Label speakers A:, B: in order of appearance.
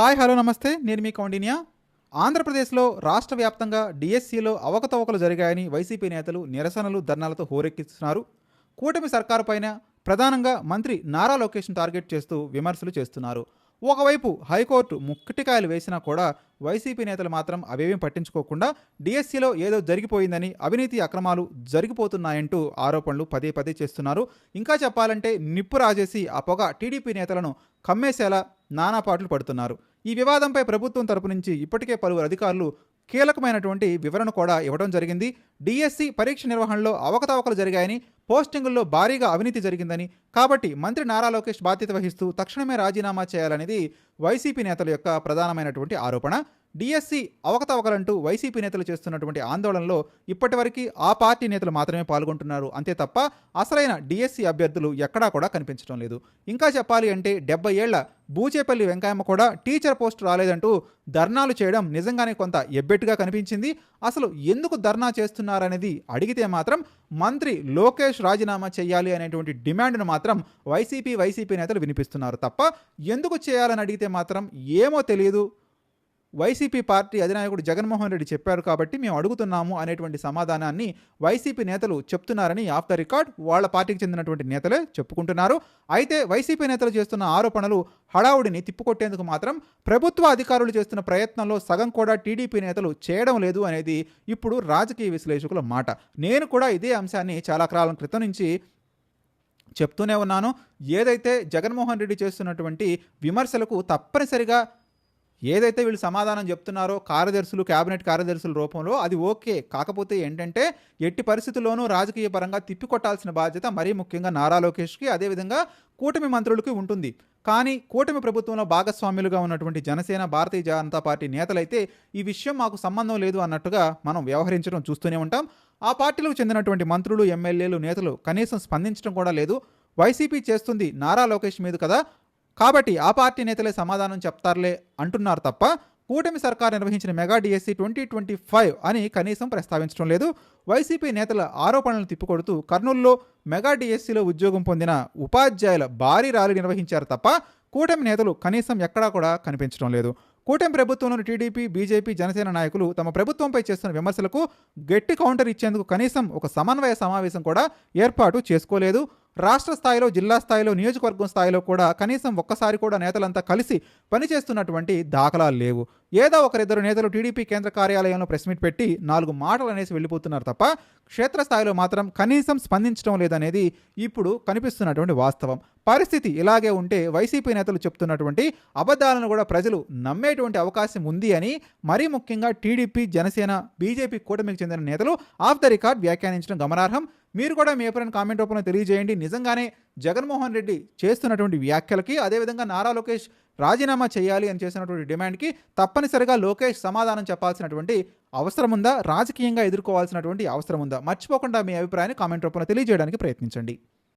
A: Hi hello నమస్తే, నేను మీ కౌండిన్యా. ఆంధ్రప్రదేశ్లో రాష్ట్ర వ్యాప్తంగా డిఎస్సిలో అవకతవకలు జరిగాయని వైసీపీ నేతలు నిరసనలు ధర్నాలతో హోరెక్కిస్తున్నారు. కూటమి సర్కారు పైన ప్రధానంగా మంత్రి నారా లోకేష్ను టార్గెట్ చేస్తూ విమర్శలు చేస్తున్నారు. ఒకవైపు హైకోర్టు ముక్కటికాయలు వేసినా కూడా వైసీపీ నేతలు మాత్రం అవేమీ పట్టించుకోకుండా డిఎస్సిలో ఏదో జరిగిపోయిందని, అవినీతి అక్రమాలు జరిగిపోతున్నాయంటూ ఆరోపణలు పదే పదే చేస్తున్నారు. ఇంకా చెప్పాలంటే నిప్పు రాజేసి ఆ పొగ టీడీపీ నేతలను కమ్మేసేలా నానాపాట్లు పడుతున్నారు. ఈ వివాదంపై ప్రభుత్వం తరపు నుంచి ఇప్పటికే పలువురు అధికారులు కీలకమైనటువంటి వివరణ కూడా ఇవ్వడం జరిగింది. డిఎస్సి పరీక్ష నిర్వహణలో అవకతవకలు జరిగాయని, పోస్టింగుల్లో భారీగా అవినీతి జరిగిందని, కాబట్టి మంత్రి నారా లోకేష్ బాధ్యత వహిస్తూ తక్షణమే రాజీనామా చేయాలనేది వైసీపీ నేతల యొక్క ప్రధానమైనటువంటి ఆరోపణ. డిఎస్సి అవకతవకలంటూ వైసీపీ నేతలు చేస్తున్నటువంటి ఆందోళనలో ఇప్పటివరకు ఆ పార్టీ నేతలు మాత్రమే పాల్గొంటున్నారు. అంతే తప్ప అసలైన డిఎస్సి అభ్యర్థులు ఎక్కడా కూడా కనిపించడం లేదు. ఇంకా చెప్పాలి అంటే 70 ఏళ్ల బూచేపల్లి వెంకయ్యమ్మ కూడా టీచర్ పోస్ట్ రాలేదంటూ ధర్నాలు చేయడం నిజంగానే కొంత ఎబ్బెట్టుగా కనిపించింది. అసలు ఎందుకు ధర్నా చేస్తున్నారనేది అడిగితే మాత్రం మంత్రి లోకేష్ రాజీనామా చేయాలి అనేటువంటి డిమాండ్ను మాత్రం వైసీపీ నేతలు వినిపిస్తున్నారు తప్ప ఎందుకు చేయాలని అడిగితే మాత్రం ఏమో తెలియదు, వైసీపీ పార్టీ అధినాయకుడు జగన్మోహన్ రెడ్డి చెప్పారు కాబట్టి మేము అడుగుతున్నాము అనేటువంటి సమాధానాన్ని వైసీపీ నేతలు చెప్తున్నారని ఆఫ్ ద రికార్డ్ వాళ్ళ పార్టీకి చెందినటువంటి నేతలే చెప్పుకుంటున్నారు. అయితే వైసీపీ నేతలు చేస్తున్న ఆరోపణలు హడావుడిని తిప్పుకొట్టేందుకు మాత్రం ప్రభుత్వ అధికారులు చేస్తున్న ప్రయత్నంలో సగం కూడా టీడీపీ నేతలు చేయడం లేదు అనేది ఇప్పుడు రాజకీయ విశ్లేషకుల మాట. నేను కూడా ఇదే అంశాన్ని చాలా కాలం క్రితం నుంచి చెప్తూనే ఉన్నాను. ఏదైతే జగన్మోహన్ రెడ్డి చేస్తున్నటువంటి విమర్శలకు తప్పనిసరిగా ఏదైతే వీళ్ళు సమాధానం చెప్తున్నారో కార్యదర్శులు, క్యాబినెట్ కార్యదర్శుల రూపంలో అది ఓకే. కాకపోతే ఏంటంటే ఎట్టి పరిస్థితుల్లోనూ రాజకీయ పరంగా తిప్పికొట్టాల్సిన బాధ్యత మరీ ముఖ్యంగా నారా లోకేష్కి, అదేవిధంగా కూటమి మంత్రులకి ఉంటుంది. కానీ కూటమి ప్రభుత్వంలో భాగస్వాములుగా ఉన్నటువంటి జనసేన, భారతీయ జనతా పార్టీ నేతలైతే ఈ విషయం మాకు సంబంధం లేదు అన్నట్టుగా మనం వ్యవహరించడం చూస్తూనే ఉంటాం. ఆ పార్టీలకు చెందినటువంటి మంత్రులు, ఎమ్మెల్యేలు, నేతలు కనీసం స్పందించడం కూడా లేదు. వైసీపీ చేస్తుంది నారా లోకేష్ మీద కదా, కాబట్టి ఆ పార్టీ నేతలే సమాధానం చెప్తారులే అంటున్నారు తప్ప కూటమి సర్కార్ నిర్వహించిన మెగా డిఎస్సి 2025 అని కనీసం ప్రస్తావించడం లేదు. వైసీపీ నేతల ఆరోపణలను తిప్పికొడుతూ కర్నూలులో మెగా డిఎస్సిలో ఉద్యోగం పొందిన ఉపాధ్యాయుల భారీ ర్యాలీ నిర్వహించారు తప్ప కూటమి నేతలు కనీసం ఎక్కడా కూడా కనిపించడం లేదు. కూటమి ప్రభుత్వంలోని టీడీపీ, బీజేపీ, జనసేన నాయకులు తమ ప్రభుత్వంపై చేస్తున్న విమర్శలకు గట్టి కౌంటర్ ఇచ్చేందుకు కనీసం ఒక సమన్వయ సమావేశం కూడా ఏర్పాటు చేసుకోలేదు. రాష్ట్ర స్థాయిలో, జిల్లా స్థాయిలో, నియోజకవర్గం స్థాయిలో కూడా కనీసం ఒక్కసారి కూడా నేతలంతా కలిసి పనిచేస్తున్నటువంటి దాఖలాలు లేవు. ఏదో ఒకరిద్దరు నేతలు టీడీపీ కేంద్ర కార్యాలయంలో ప్రెస్ మీట్ పెట్టి 4 మాటలు అనేసి వెళ్ళిపోతున్నారు తప్ప క్షేత్రస్థాయిలో మాత్రం కనీసం స్పందించడం లేదనేది ఇప్పుడు కనిపిస్తున్నటువంటి వాస్తవం. పరిస్థితి ఇలాగే ఉంటే వైసీపీ నేతలు చెప్తున్నటువంటి అబద్ధాలను కూడా ప్రజలు నమ్మేటువంటి అవకాశం ఉంది అని మరీ ముఖ్యంగా టీడీపీ, జనసేన, బీజేపీ కూటమికి చెందిన నేతలు ఆఫ్ ద రికార్డ్ వ్యాఖ్యానించడం గమనార్హం. మీరు కూడా మీ అభిప్రాయం కామెంట్ రూపంలో తెలియజేయండి. నిజంగానే జగన్మోహన్ రెడ్డి చేస్తున్నటువంటి వ్యాఖ్యలకి, అదేవిధంగా నారా లోకేష్ రాజీనామా చేయాలి అని చేసినటువంటి డిమాండ్కి తప్పనిసరిగా లోకేష్ సమాధానం చెప్పాల్సినటువంటి అవసరం ఉందా, రాజకీయంగా ఎదుర్కోవాల్సినటువంటి అవసరం ఉందా? మర్చిపోకుండా మీ అభిప్రాయాన్ని కామెంట్ రూపంలో తెలియజేయడానికి ప్రయత్నించండి.